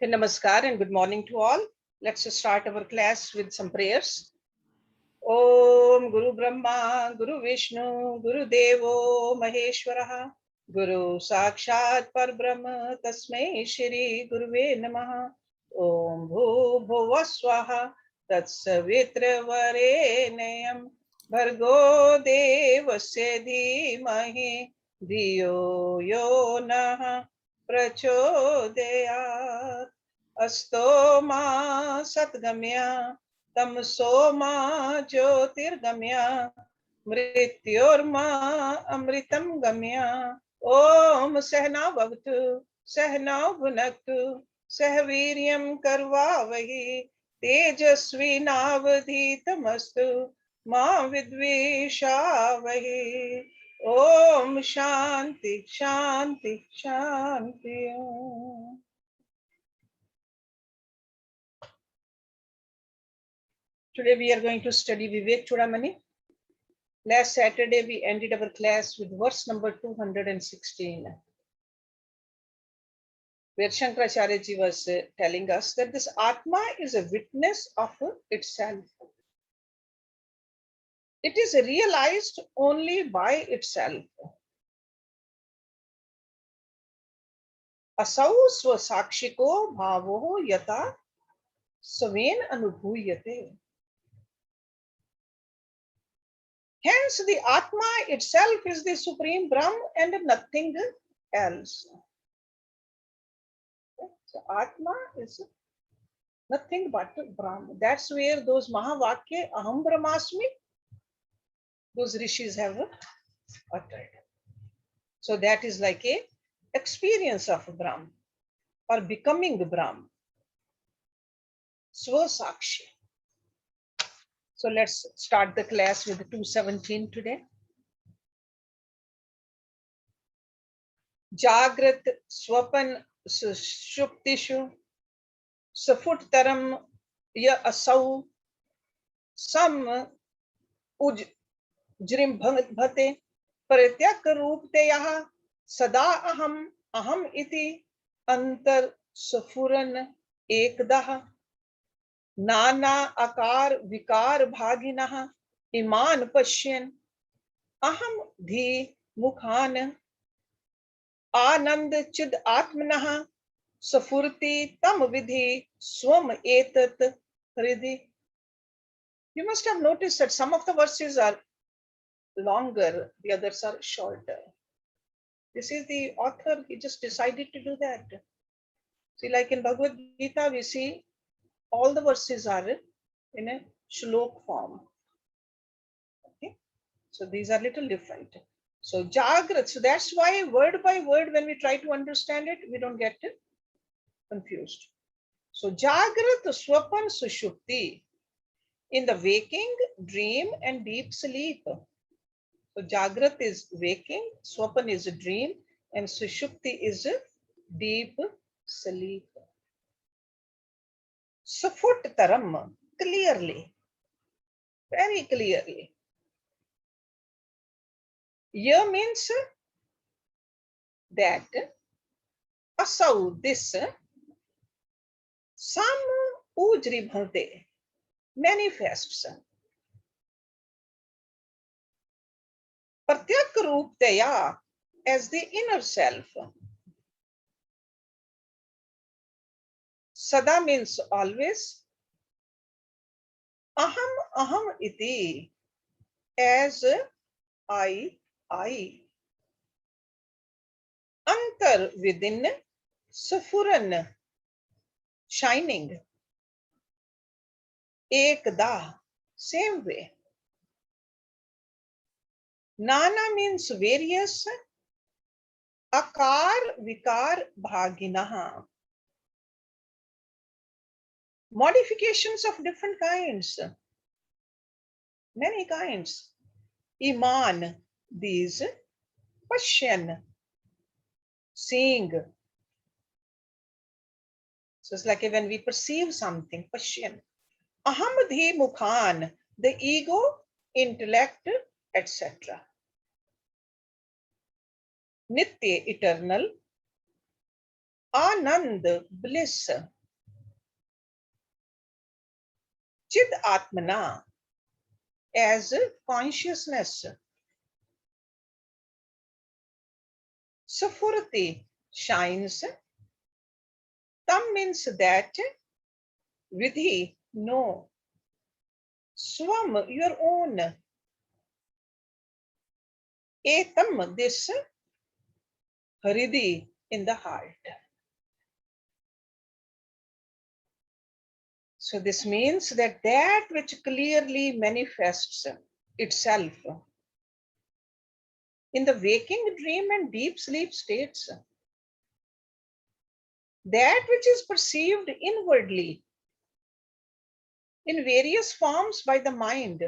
Namaskar and good morning to all. Let's start our class with some prayers. Om Guru Brahma, Guru Vishnu, Guru Devo Maheshwaraha, Guru Sakshat Parbrahma, Tasmai Shri Guruve Namaha. Om Bhu Bhuva Swaha, Tatsavitra Varenayam, Bhargo Devasya Dhimahi, Dhiyo Yo Naha Prachodayat. Asto Ma Satgamya तमसो मा ज्योतिर्गम्य मृत्योर्मा अमृतं गम्य ओम सहना भवतु सहनौ भुनक्तु सह वीर्यं करवावहि तेजस्वी नावधीतमस्तु मा विद्विषावहि ओम शांति शांति शांति। Today we are going to study Vivekachudamani. Last Saturday we ended our class with verse number 216, where Shankaracharya ji was telling us that this Atma is a witness of itself. It is realized only by itself. Asau swasakshiko bhavo yata swain anubhuyate. Hence, the Atma itself is the supreme Brahm and nothing else. So, Atma is nothing but Brahm. That's where those Mahavakya, Aham Brahmasmi, those rishis have uttered. So, that is like a experience of Brahm or becoming Brahm. Swasakshi. So let's start the class with 217 today. Jagrat Swapan Shuptishu Safut Taram Ya Asau Sam Uj Jrim Bhate Parityak Rupte Yaha Sada Aham Aham Iti Antar Safuran Ekdah नाना आकार विकार भागिनः इमान पश्यन् अहम धी मुखान आनंद चिद आत्मनः सफुर्ति तम विधि स्वम एतत् हृदि. You must have noticed that some of the verses are longer, the others are shorter. This is the author, he just decided to do that. See, like in Bhagavad Gita, we see all the verses are in a shlok form. Okay, so these are little different. So Jagrat, so that's why word by word, when we try to understand it, we don't get confused. So Jagrat, Swapan, Sushupti, in the waking, dream, and deep sleep. So Jagrat is waking, Swapan is a dream, and Sushupti is a deep sleep. Safut taram, clearly, very clearly. Ya means that asau, this, sam ujri bhante, manifests. Pratyak ruptaya, as the inner self. Sada means always. Aham aham iti, as I. Antar, within, safuran, shining. Ekda, same way. Nana means various. Akar vikar bhaginaha, modifications of different kinds, many kinds. Iman, these. Pashyan, seeing. So it's like when we perceive something, Pashyan. Ahamadhi mukhan, the ego, intellect, etc. Nitya, eternal. Anand, bliss, Chid Atmana, as consciousness, Safurati, shines. Tam means that, Vidhi, no, Swam, your own, Etam, this, Hridhi, in the heart. So this means that which clearly manifests itself in the waking, dream, and deep sleep states, that which is perceived inwardly in various forms by the mind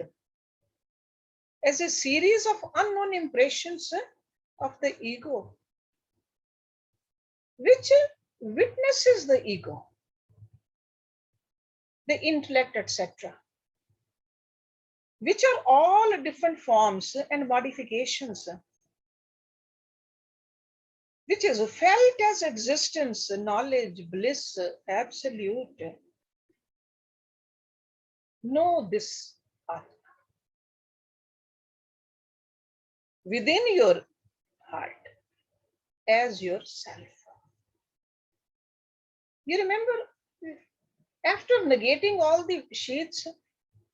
as a series of unknown impressions of the ego, which witnesses the ego, the intellect, etc., which are all different forms and modifications, which is felt as existence, knowledge, bliss, absolute. Know this Atma within your heart as yourself. You remember, after negating all the sheets,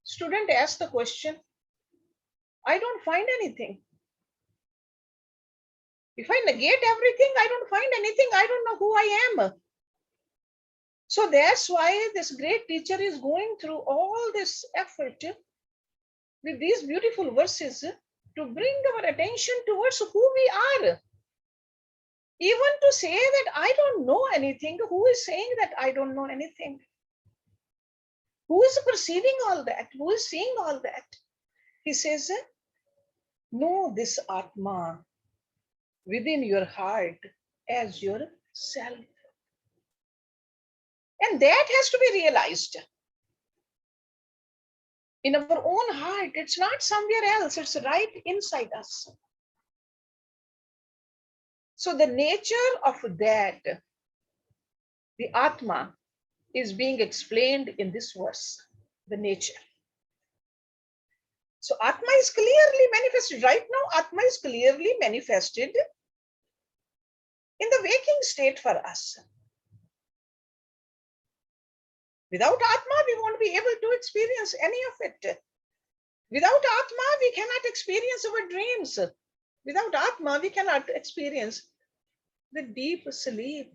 student asked the question, I don't find anything. If I negate everything, I don't find anything. I don't know who I am. So that's why this great teacher is going through all this effort with these beautiful verses to bring our attention towards who we are. Even to say that I don't know anything, who is saying that I don't know anything? Who is perceiving all that? Who is seeing all that? He says, know this Atma within your heart as yourself. And that has to be realized in our own heart. It's not somewhere else, it's right inside us. So the nature of that, the Atma, is being explained in this verse, the nature. So Atma is clearly manifested. Right now, Atma is clearly manifested in the waking state for us. Without Atma, we won't be able to experience any of it. Without Atma, we cannot experience our dreams. Without Atma, we cannot experience the deep sleep.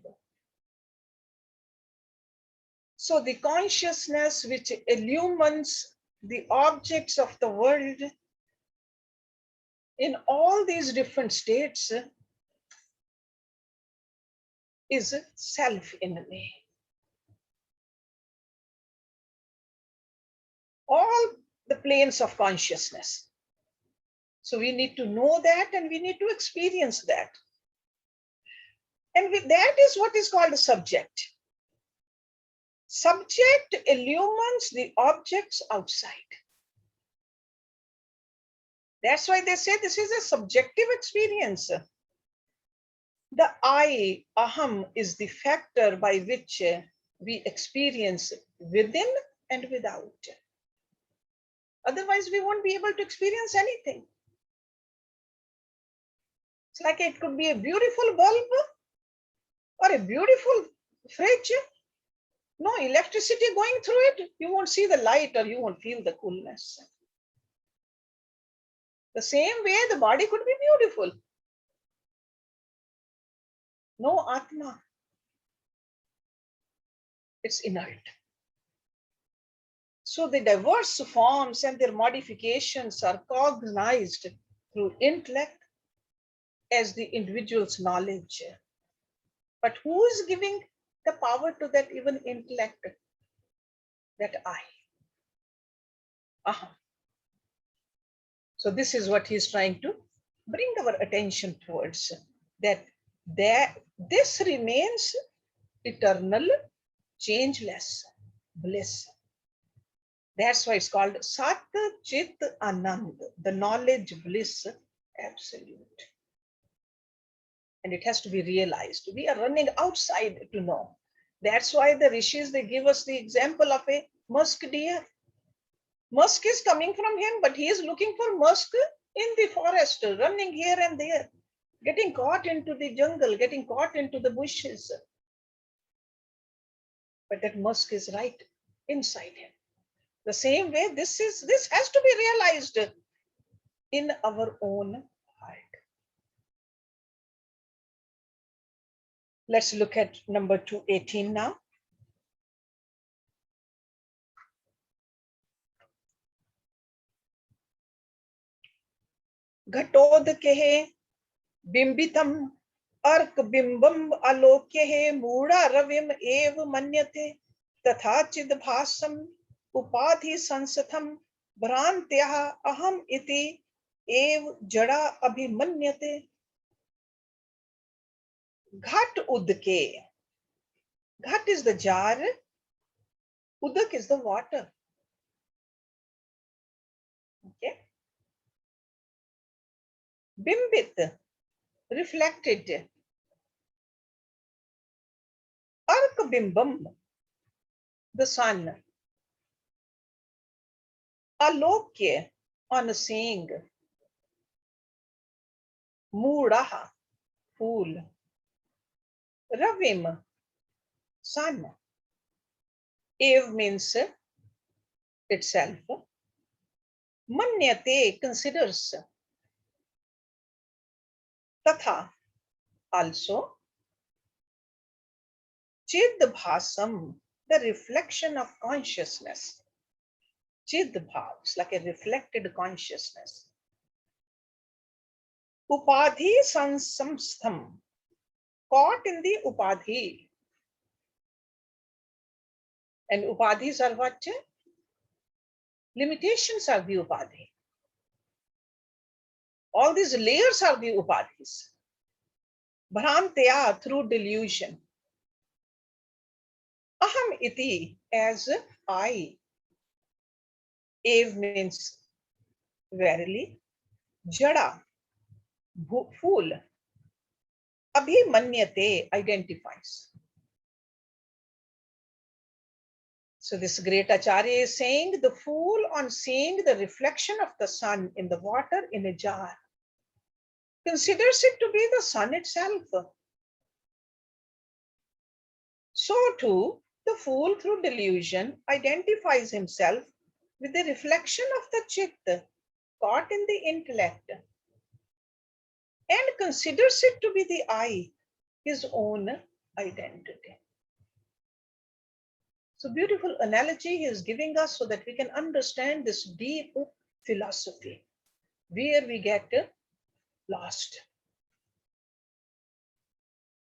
So the consciousness which illumines the objects of the world in all these different states is self in a way. All the planes of consciousness. So we need to know that and we need to experience that. And with that is what is called a subject. Subject illumines the objects outside. That's why they say this is a subjective experience. The I, aham, is the factor by which we experience within and without. Otherwise, we won't be able to experience anything. It's like it could be a beautiful bulb or a beautiful fridge. No electricity going through it, you won't see the light or you won't feel the coolness. The same way the body could be beautiful. No Atma. It's inert. So the diverse forms and their modifications are cognized through intellect as the individual's knowledge. But who is giving the power to that even intellect? That I. Aham. So this is what he's trying to bring our attention towards, that this remains eternal, changeless bliss. That's why it's called Sat Chit Anand, the knowledge bliss absolute. and it has to be realized. We are running outside to know. That's why the rishis, they give us the example of a musk deer. Musk is coming from him, but he is looking for musk in the forest, running here and there, getting caught into the jungle, getting caught into the bushes. But that musk is right inside him. The same way, this has to be realized in our own heart. Let's look at number 218 now. घटोद कहे बिंबितम अर्क बिंबम आलोक्य है मूढ़ा रविम एव मन्यते तथा चिद्भासम उपाधि संस्थम भ्रांत्या अहम इति एव जड़ा अभिमन्यते. घट उदके. Ghat is the jar, udak is the water. Okay. Bimbit, reflected. Ark bimbam, the sun. Alokya, on seeing. Moodaha, fool. Ravim, sun. Ev means itself. Manyate, considers. Tatha, also. Chidbhasam, the reflection of consciousness. Chidbhavs, like a reflected consciousness. Upadhi samstham, caught in the upadhi. And upadhis are what? Limitations are the upadhi. All these layers are the upadhis. Bhranteya, through delusion. Aham iti, as I. Ev means verily. Jada, fool. Abhimanyate, identifies. So this great Acharya is saying the fool, on seeing the reflection of the sun in the water in a jar, considers it to be the sun itself. So too, the fool through delusion identifies himself with the reflection of the chit caught in the intellect and considers it to be the I, his own identity. So beautiful analogy he is giving us so that we can understand this deep philosophy where we get lost.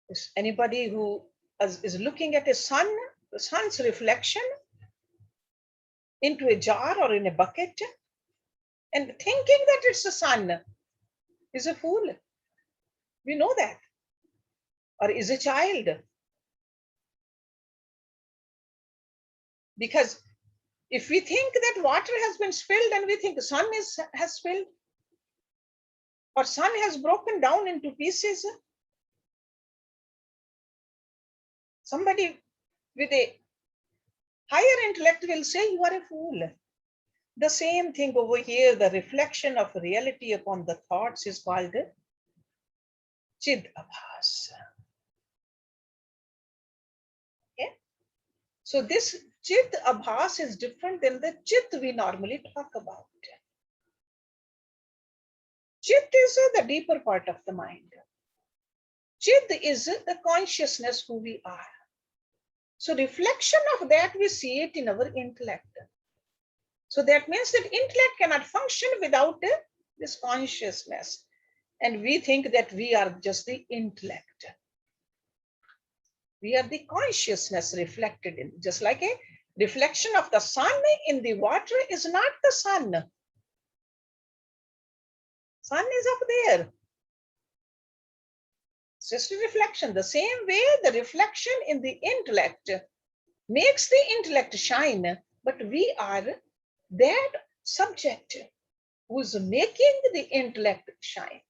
Is anybody who is looking at a sun, the sun's reflection into a jar or in a bucket and thinking that it's the sun is a fool. We know that. Or is a child. Because if we think that water has been spilled and we think the sun has spilled or sun has broken down into pieces, somebody with a higher intellect will say you are a fool. The same thing over here, the reflection of reality upon the thoughts is called Chidabhas. Okay? So this Chit Abhas is different than the Chit we normally talk about. Chit is the deeper part of the mind. Chit is the consciousness who we are. So reflection of that, we see it in our intellect. So that means that intellect cannot function without this consciousness. And we think that we are just the intellect. We are the consciousness reflected in, just like a reflection of the sun in the water is not the sun. Sun is up there. It's just a reflection. The same way the reflection in the intellect makes the intellect shine, but we are that subject who's making the intellect shine.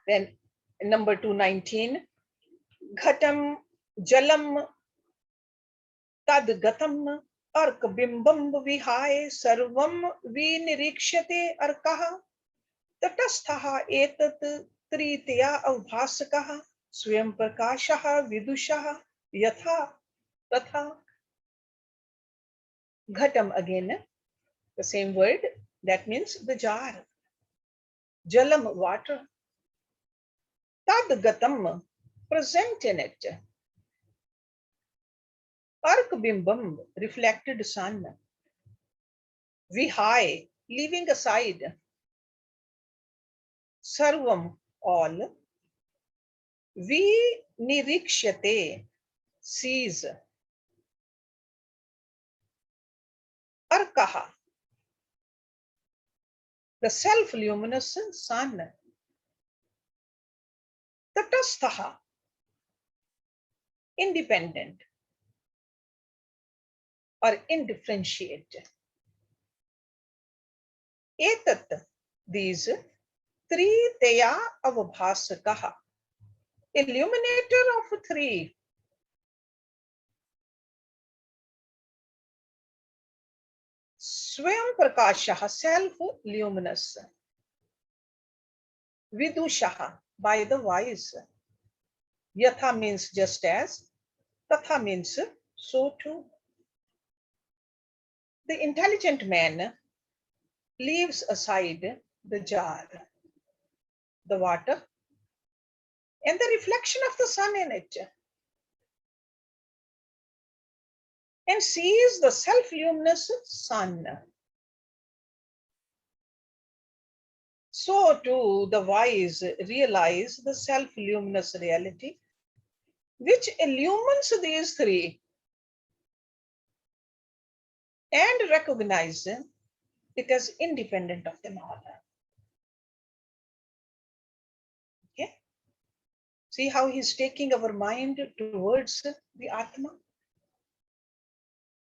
Then number 219, ghatam jalam tad gatam ark bimbam vihaye sarvam vinirikshate arkaha tatasthaha etat tritya avbhasakaha swayam prakashaha vidushaha yatha tatha. Ghatam, again the same word, that means the jar. Jalam, water. Tad gatam, present in it. Ark bimbam, reflected sun. Vihai, leaving aside. Sarvam, all. Vinirikshate, sees. Arkaha, the self-luminous sun. Tatasthaha, independent or indifferentiate. Etat, these, Triteya avabhasakaha, illuminator of three. Swayam prakashaha, self-luminous. Vidushaha, by the wise. Yatha means just as. Tatha means so too. The intelligent man leaves aside the jar, the water, and the reflection of the sun in it, and sees the self-luminous sun. So too the wise realize the self-luminous reality which illumines these three and recognize it as independent of them all. Okay? See how he's taking our mind towards the Atma?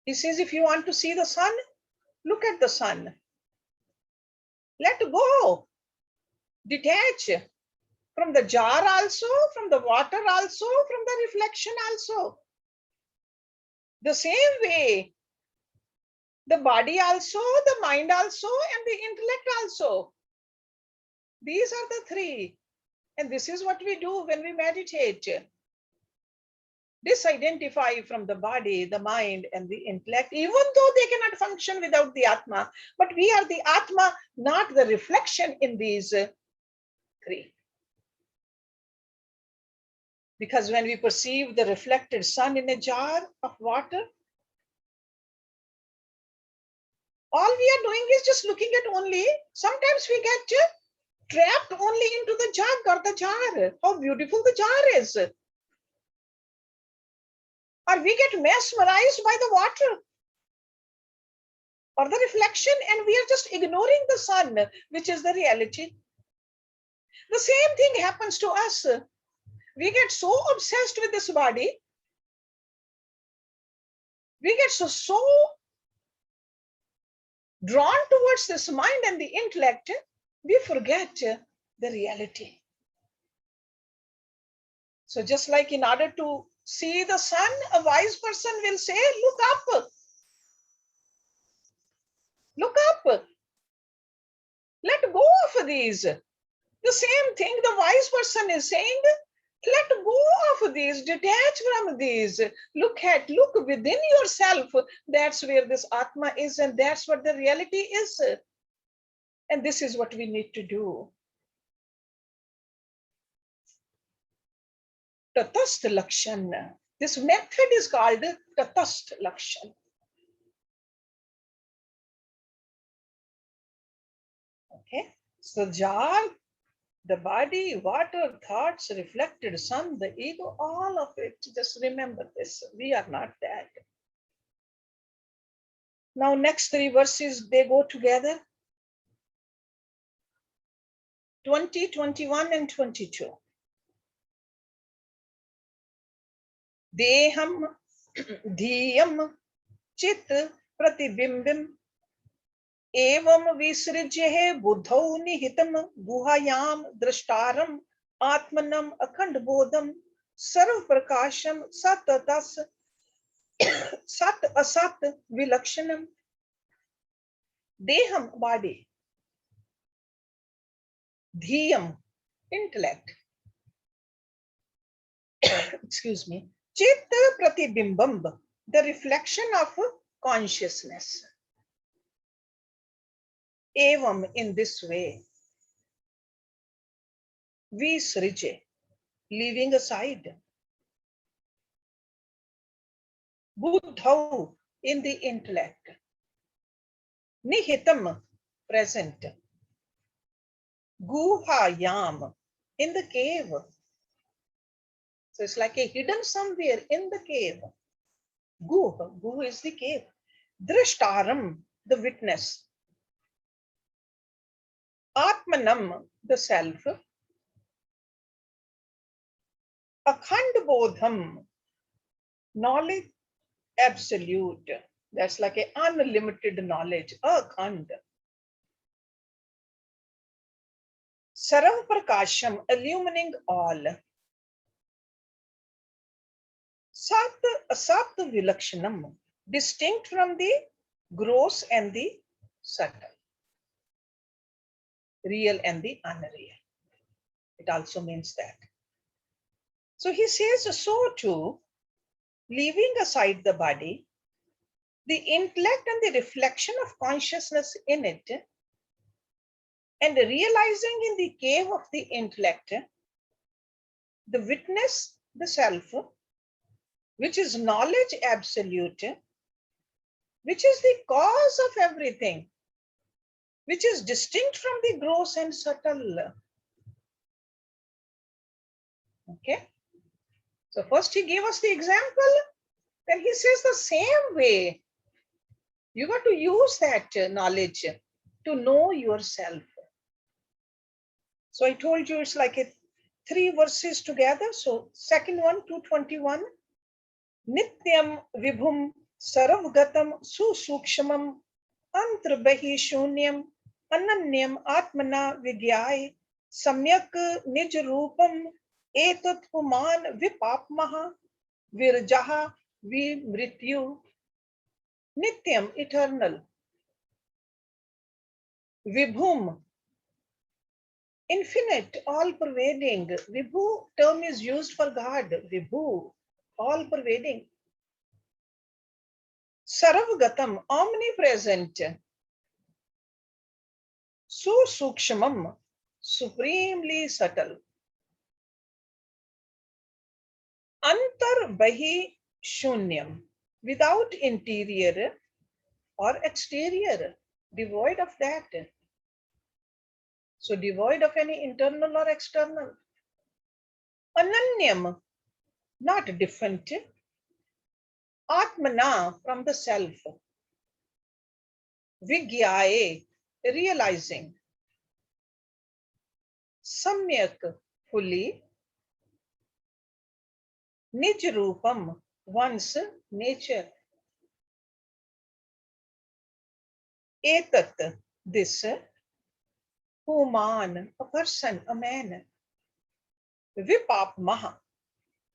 He says, if you want to see the sun, look at the sun. Let go. Detach from the jar also, from the water also, from the reflection also. The same way, the body also, the mind also, and the intellect also. These are the three. And this is what we do when we meditate. Disidentify from the body, the mind, and the intellect, even though they cannot function without the Atma. But we are the Atma, not the reflection in these three. Because when we perceive the reflected sun in a jar of water, all we are doing is just looking at only, sometimes we get trapped only into the jug or the jar. How beautiful the jar is. Or we get mesmerized by the water or the reflection, and we are just ignoring the sun, which is the reality. The same thing happens to us. We get so obsessed with this body. We get so drawn towards this mind and the intellect, we forget the reality. So just like in order to see the sun, a wise person will say, look up. Look up. Let go of these. The same thing the wise person is saying, let go of these, detach from these. Look within yourself. That's where this Atma is, and that's what the reality is. And this is what we need to do. Tatast Lakshan. This method is called Tatast Lakshan. Okay, so jar, the body, water, thoughts, reflected sun, the ego, all of it. Just remember this. We are not that. Now, next three verses, they go together. 20, 21, and 22. Deham dhiyam chit pratibimbim evam visrijye buddhau nihitam guhayam drashtaram Atmanam akhand bodham sarv prakasham sat tas sat asat vilakshanam. Deham, body. Dhiyam, intellect. Excuse me. Chit pratibimbam, the reflection of consciousness. Evam, in this way, visrije, leaving aside. Buddhau, in the intellect. Nihitam, present. Guhayam, in the cave. So it's like a hidden somewhere in the cave. Guh is the cave. Drishtaram, the witness. Atmanam, the self. Akhand bodham, knowledge absolute. That's like a unlimited knowledge. Akhand. Sarva prakasham, illumining all. Sat asat vilakshanam, distinct from the gross and the subtle, real and the unreal. It also means that. So he says, so too, leaving aside the body, the intellect and the reflection of consciousness in it, and realizing in the cave of the intellect, the witness, the self, which is knowledge absolute, which is the cause of everything, which is distinct from the gross and subtle. Okay. So first he gave us the example, then he says the same way. You got to use that knowledge to know yourself. So I told you it's like 3 verses together. So second one, 221. Nityam vibhum saravgatam susukshamam antarbahi shunyam ananyam atmana vigyay samyak nij rupam etat puman vipapmaha virjaha vimrityu. Nityam, eternal. Vibhum, infinite, all-pervading. Vibhu term is used for God. Vibhu, all-pervading. Saravgatam, omnipresent. Susukshamam, supremely subtle. Antarbahi shunyam, without interior or exterior, devoid of that. So devoid of any internal or external. Ananyam, not different. Atmana, from the self. Vigyaye, realizing. Samyak, fully. Nij rupam, one's nature. Etat, this. Puman, a person, a man. Vipapmaha,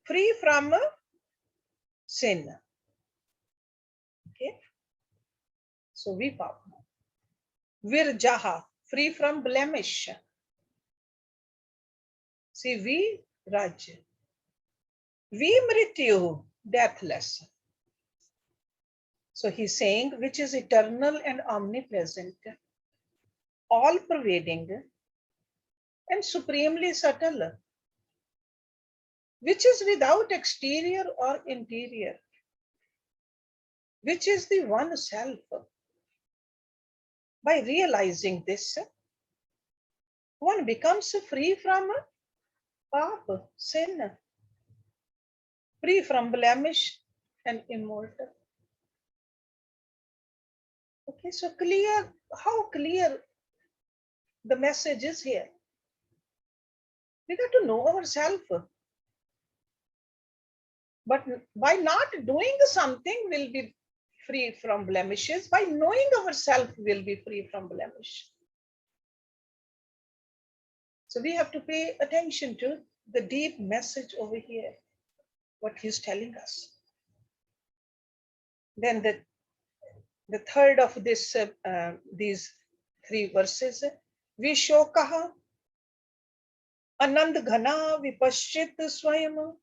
free from sin. Okay. So vipapmaha. Virjaha, free from blemish. See, Viraj. Vimrityu, deathless. So he's saying, which is eternal and omnipresent, all-pervading, and supremely subtle, which is without exterior or interior, which is the one self. By realizing this, one becomes free from pap, sin, free from blemish and immortal. Okay, so clear, how clear the message is here. We got to know ourselves. But by not doing something, we'll be free from blemishes. By knowing ourselves, we'll be free from blemish. So we have to pay attention to the deep message over here, what he's telling us. Then the third of these three verses, Vishokaha Anand Ghana Vipashchit Swayam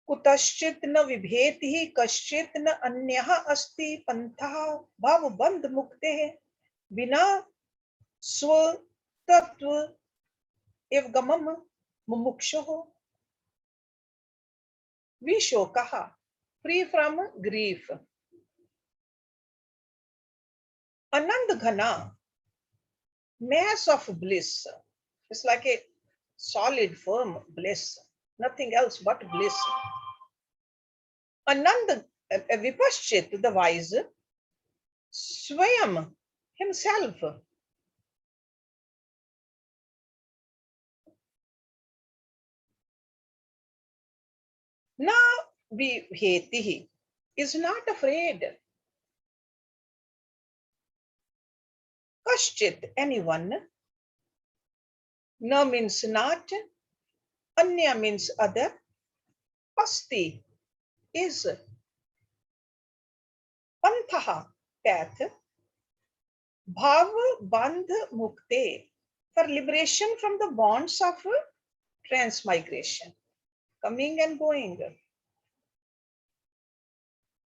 कुतश्चित न विभेति कश्चित न अन्यः अस्ति पंथः भाव बंध मुक्ते बिना स्वतत्व एव गमम मुमुक्षुः विशोकः free from grief anand ghana mass of bliss. It's like a solid firm bliss, nothing else but bliss. Anand Vipashchit, the wise, Swayam, himself. Na vihetihi, is not afraid. Kashchit, anyone. Na means not. Anya means other. Asti is. Panthaha, path. Bhav bandh mukte, for liberation from the bonds of transmigration, coming and going,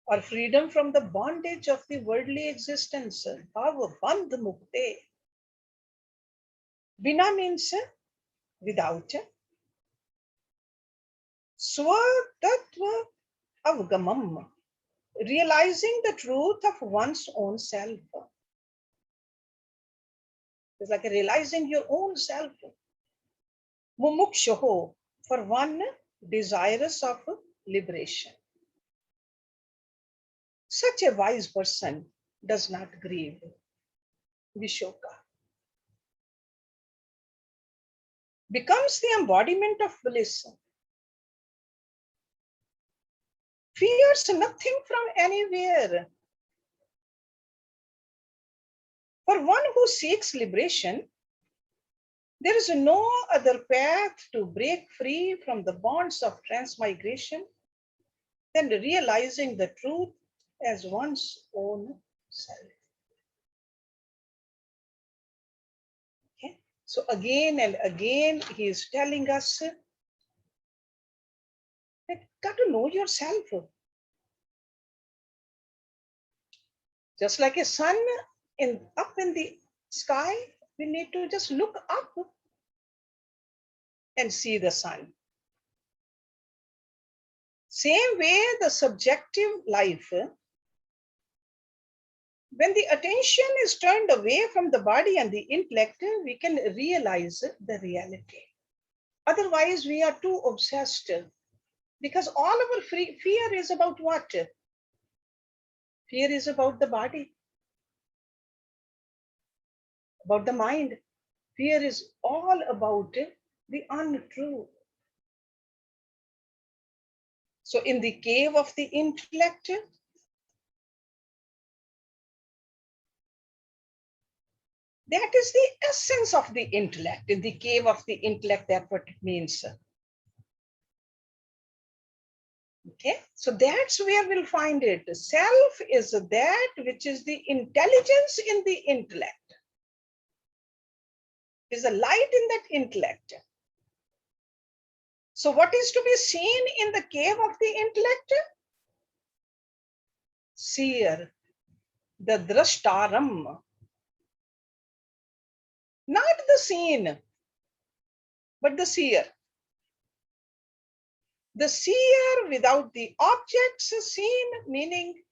or freedom from the bondage of the worldly existence. Bhav bandh mukte. Bina means without. Swatatva avgamam, realizing the truth of one's own self. It's like realizing your own self. Mumukshoho, for one desirous of liberation. Such a wise person does not grieve. Vishoka becomes the embodiment of bliss. Fears nothing from anywhere. For one who seeks liberation, there is no other path to break free from the bonds of transmigration than realizing the truth as one's own self. Okay? So again and again, he is telling us that you got to know yourself. Just like a sun up in the sky, we need to just look up and see the sun. Same way, the subjective life, when the attention is turned away from the body and the intellect, we can realize the reality. Otherwise, we are too obsessed, because all our fear is about what? Fear is about the body, about the mind. Fear is all about the untrue. So in the cave of the intellect, that is the essence of the intellect. In the cave of the intellect, that's what it means. Okay, so that's where we'll find it. Self is that which is the intelligence in the intellect, is a light in that intellect. So what is to be seen in the cave of the intellect? Seer, the drashtaram. Not the seen, but the seer. The seer without the objects seen, meaning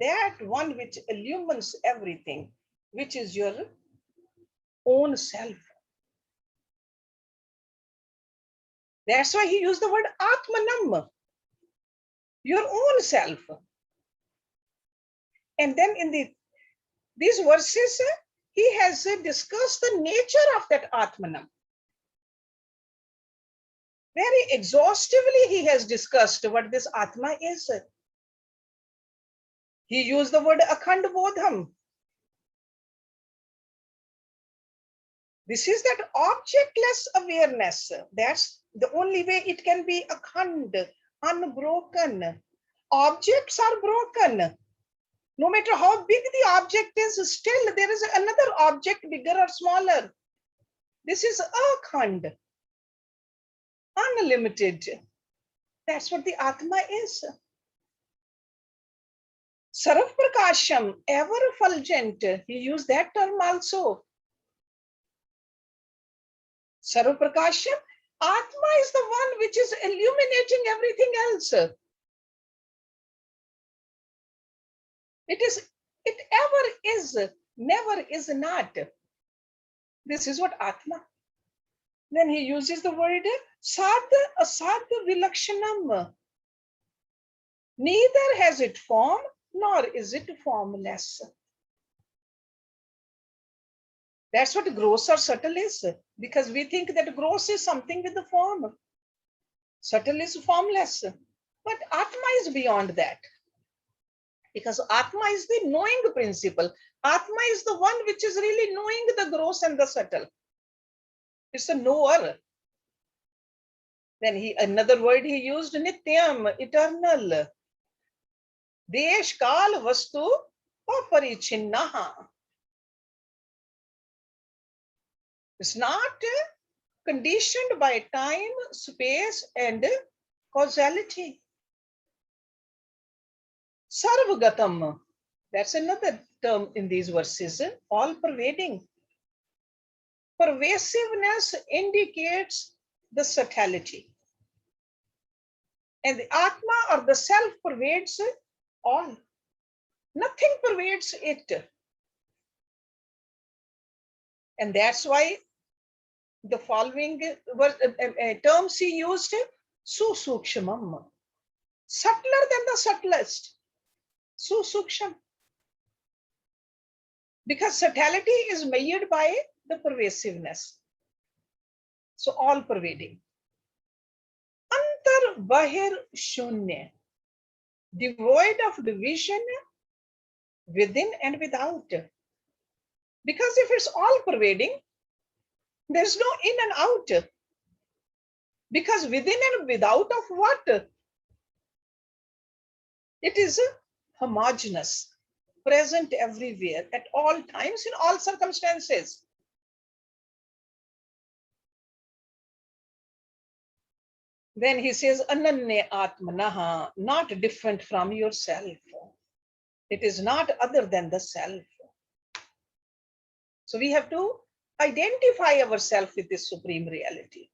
that one which illumines everything, which is your own self. That's why he used the word Atmanam, your own self. And then in these verses, he has discussed the nature of that Atmanam. Very exhaustively, he has discussed what this Atma is. He used the word Akhand Bodham. This is that objectless awareness. That's the only way it can be akhand, unbroken. Objects are broken. No matter how big the object is, still there is another object, bigger or smaller. This is akhand, unlimited. That's what the Atma is. Sarv Prakasham, ever effulgent. He used that term also. Sarv Prakasham, Atma is the one which is illuminating everything else. It ever is, never is not. This is what Atma. Then he uses the word Sad Asad Vilakshanam. Neither has it form, nor is it formless. That's what gross or subtle is, because we think that gross is something with the form. Subtle is formless. But Atma is beyond that. Because Atma is the knowing principle. Atma is the one which is really knowing the gross and the subtle. It's a knower. Then another word he used, Nityam, eternal. Desh, Kal, Vastu, Aparichinnaha. It's not conditioned by time, space, and causality. Sarvagatam, that's another term in these verses, all pervading. Pervasiveness indicates the subtlety. And the Atma or the self pervades all. Nothing pervades it. And that's why the following terms he used, Susukshamam, subtler than the subtlest. Susuksham. Because subtlety is measured by the pervasiveness. So all pervading. Antar Bahir Shunya, devoid of division within and without. Because if it's all pervading, there's no in and out. Because within and without of what? It is homogeneous, present everywhere, at all times, in all circumstances. Then he says, Ananya Atmanaha, not different from yourself. It is not other than the self. So we have to identify ourselves with this supreme reality.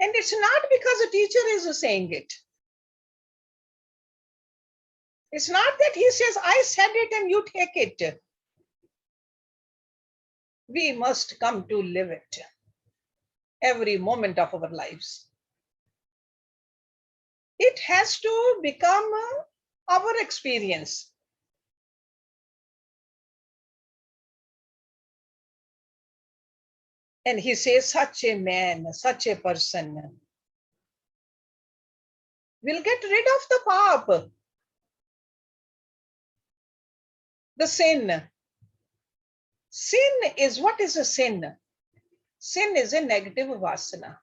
And it's not because a teacher is saying it. It's not that he says, I said it and you take it. We must come to live it every moment of our lives. It has to become our experience. And he says, such a man, such a person will get rid of the paap, the sin. Sin is, what is a sin? Sin is a negative vasana.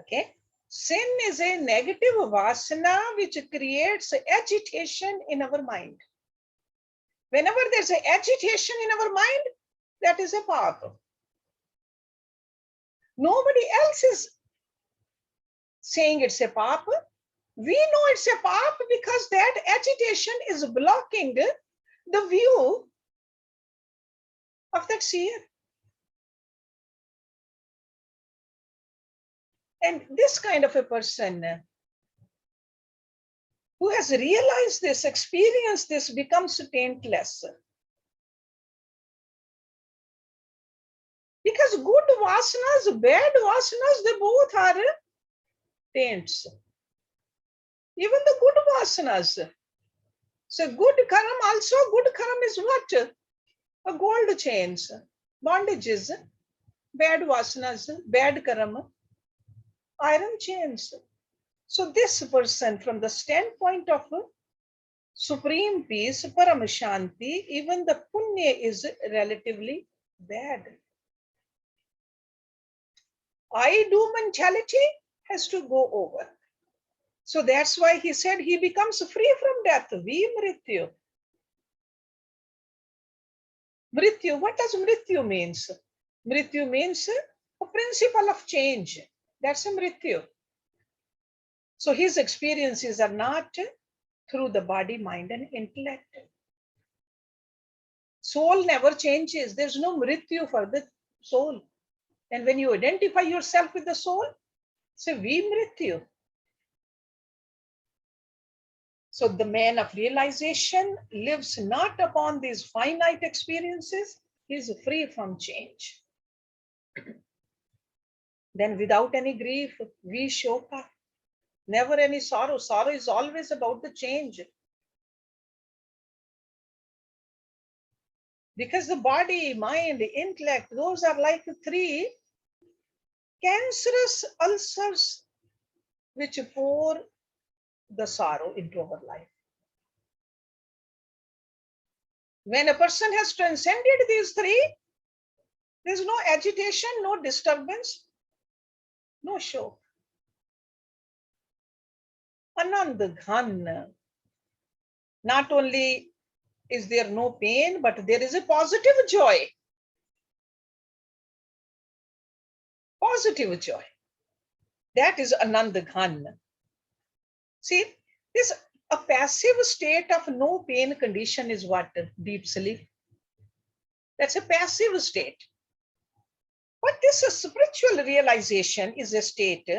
Okay? Sin is a negative vasana which creates agitation in our mind. Whenever there's an agitation in our mind, that is a paap. Nobody else is saying it's a paap. We know it's a paap because that agitation is blocking the view of that seer. And this kind of a person who has realized this, experienced this, becomes taintless. Because good vasanas, bad vasanas, they both are taints. Even the good vasanas. So good karam also, good karam is what? A gold chains, bondages, bad vasanas, bad karam, iron chains. So this person, from the standpoint of supreme peace, param shanti, even the punya is relatively bad. I do mentality has to go over. So that's why he said he becomes free from death. Mrityu. Mrityu, what does Mrityu means? Mrityu means a principle of change. That's a Mrityu. So his experiences are not through the body, mind, and intellect. Soul never changes. There's no Mrityu for the soul. And when you identify yourself with the soul, say Mrityu. So the man of realization lives not upon these finite experiences. He is free from change. Then without any grief, Vishoka, never any sorrow. Sorrow is always about the change. Because the body, mind, intellect, those are like three cancerous ulcers which pour the sorrow into our life. When a person has transcended these three, there's no agitation, no disturbance, no show. Anand Ghan. Not only is there no pain, but there is a positive joy. Positive joy. That is Anand Ghan. See, this a passive state of no pain condition is what? Deep sleep. That's a passive state. But this spiritual realization is a state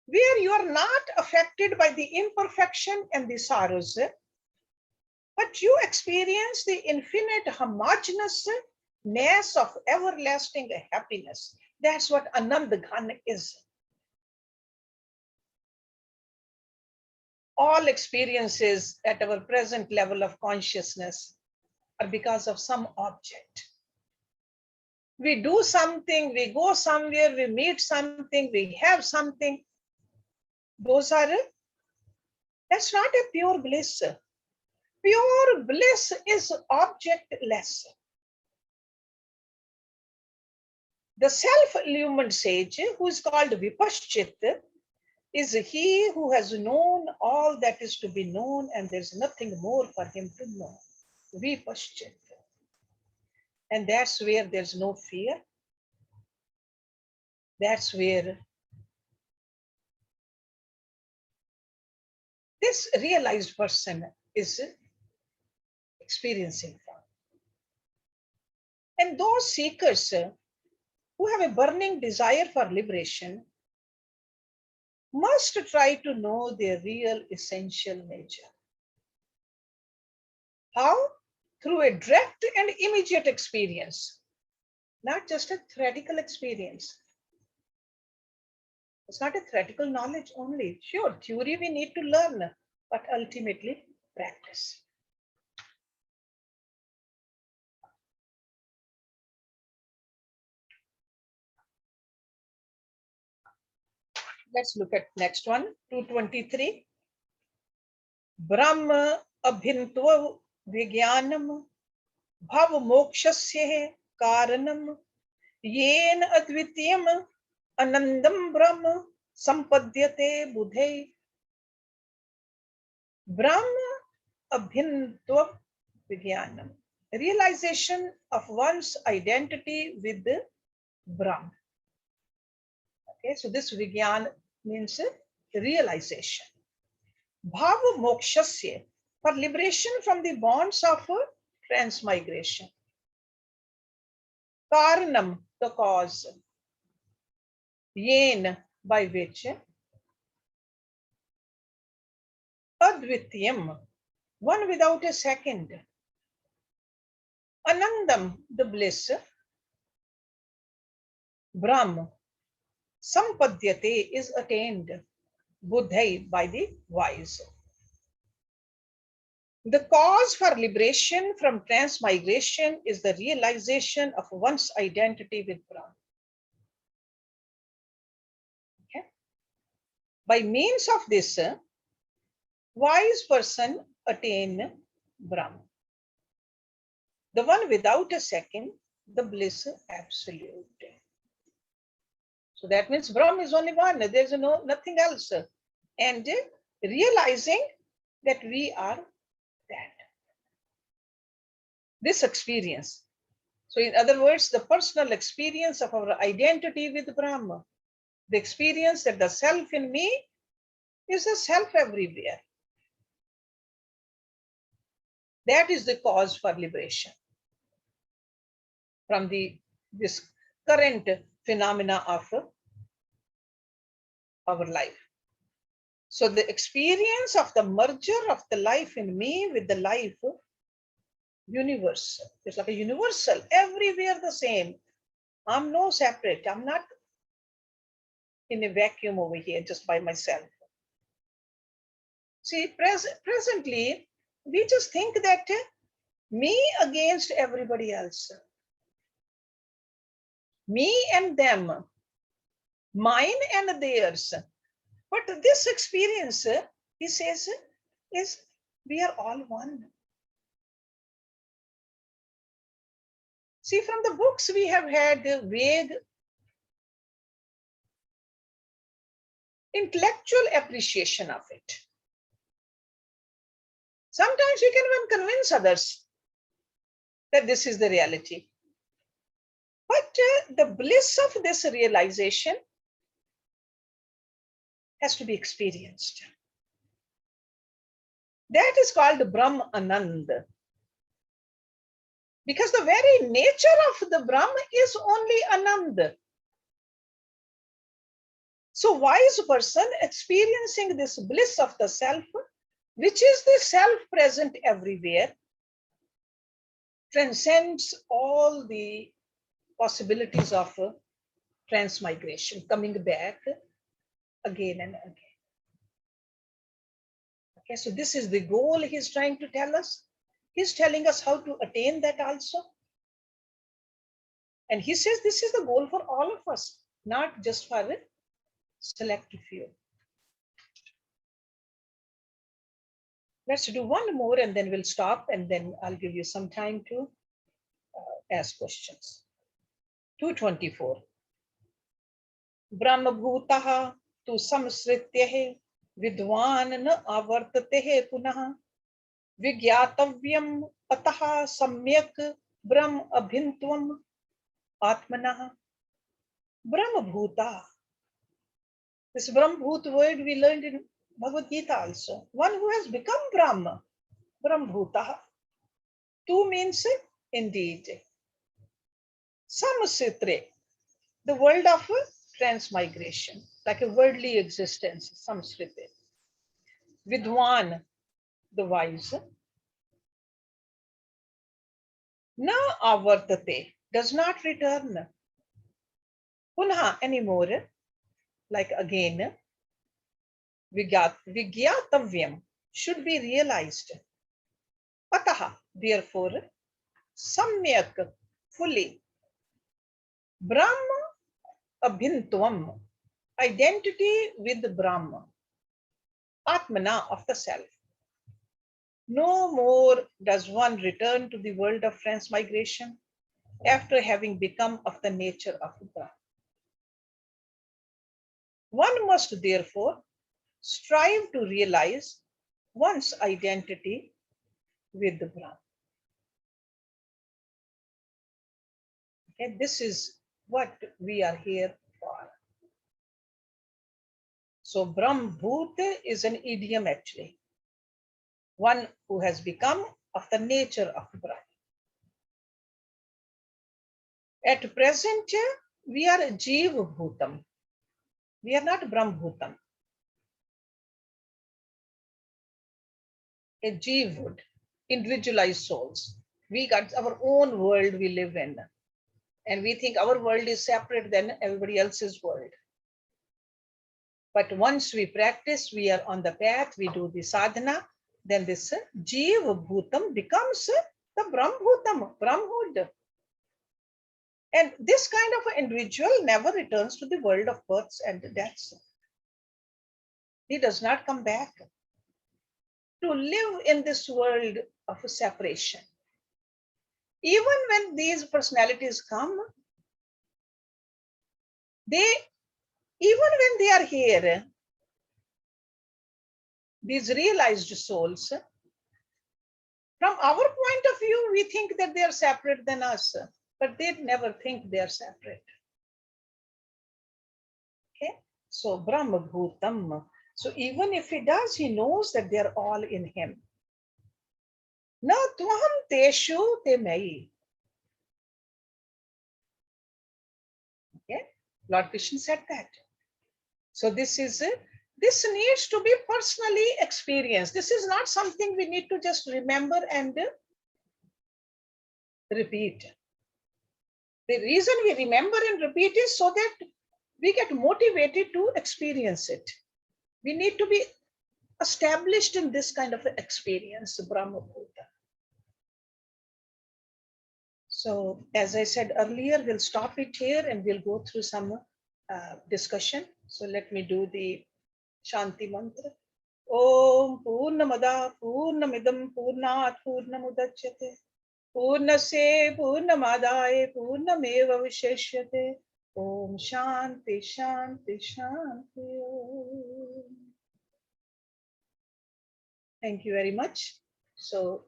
where you are not affected by the imperfection and the sorrows, but you experience the infinite homogeneousness of everlasting happiness. That's what Anand Ghan is. All experiences at our present level of consciousness are because of some object. We do something, we go somewhere, we meet something, we have something. That's not a pure bliss. Pure bliss is objectless. The self-illumined sage, who is called Vipaschit, is he who has known all that is to be known, and there's nothing more for him to know. Vipaschit. And that's where there's no fear. That's where this realized person is experiencing from. And those seekers who have a burning desire for liberation must try to know their real essential nature. How? Through a direct and immediate experience, not just a theoretical experience. It's not a theoretical knowledge only. Sure, theory we need to learn, but ultimately practice. Let's look at next one, 223. Brahma abhintva vigyanam bhav mokshasya karanam yen advitiyam anandam brahma sampadyate budhe. Brahma abhintva vigyanam, realization of one's identity with the Brahma. Okay, so this vigyan means realization. Bhava mokshasya, for liberation from the bonds of transmigration. Karanam, the cause. Yen, by which. Advityam, one without a second. Anandam, the bliss. Brahm, sampadyate, is attained. Buddhai, by the wise. The cause for liberation from transmigration is the realization of one's identity with Brahma. Okay? By means of this, wise person attain Brahm. The one without a second, the bliss absolute. So that means Brahm is only one. There's nothing else. And realizing that we are that. This experience. So in other words, the personal experience of our identity with Brahma, the experience that the self in me is a self everywhere. That is the cause for liberation from this current phenomena of our life. So the experience of the merger of the life in me with the life universal. It's like a universal, everywhere the same. I'm no separate. I'm not in a vacuum over here just by myself. See, presently, we just think that me against everybody else, me and them, mine and theirs. But this experience, he says, is we are all one. See, from the books we have had vague intellectual appreciation of it. Sometimes we can even convince others that this is the reality. But the bliss of this realization has to be experienced. That is called Brahm Anand. Because the very nature of the Brahm is only Anand. So wise person experiencing this bliss of the self, which is the self present everywhere, transcends all the possibilities of transmigration, coming back again and again. Okay, so this is the goal he's trying to tell us. He's telling us how to attain that also. And he says this is the goal for all of us, not just for a select few. Let's do one more and then we'll stop, and then I'll give you some time to ask questions. 224. Brahma bhutah tu samsrityah vidwan na avartate punah vigyatavyam atah samyak brahm abhintvam atmanah. Brahma bhuta. This Brahma bhut word we learned in Bhagavad Gita also. One who has become Brahma. Brahma bhuta. Tu means indeed. Samasitre, the world of transmigration, like a worldly existence, samsrite. Vidwan, the wise. Na avartate, does not return. Punha, anymore, like again. Vigyatavyam, should be realized. Ataha, therefore, samyak, fully. Brahma abhintvam, identity with Brahma. Atmana, of the self. No more does one return to the world of transmigration after having become of the nature of Brahma. One must therefore strive to realize one's identity with the Brahma. Okay, this is what we are here for. So Brahm Bhut is an idiom actually. One who has become of the nature of Brahma. At present, we are Jiva Bhutam. We are not Brahm Bhutam. A Jeevhood, individualized souls. We got our own world we live in. And we think our world is separate than everybody else's world. But once we practice, we are on the path, we do the sadhana, then this Jiva Bhutam becomes the Brahm Bhutam, Brahmhood. And this kind of an individual never returns to the world of births and deaths. He does not come back. to live in this world of separation. Even when these personalities come, they, even when they are here, these realized souls, from our point of view, we think that they are separate than us, but they never think they are separate. Okay, so Brahma Bhutam. So even if he does, he knows that they are all in him. Na tvaham teshu te mai. Okay, Lord Krishna said that. So this needs to be personally experienced. This is not something we need to just remember and repeat. The reason we remember and repeat is so that we get motivated to experience it. We need to be established in this kind of experience, Brahma Bhuta. So as I said earlier, we'll stop it here and we'll go through some discussion. So let me do the Shanti mantra. Om Purnamada Purnamidam Purnat Purnamudachyate Purnasya Purnamadaya Purnameva Visheshyate. Om Shanti Shanti Shanti. Thank you very much. So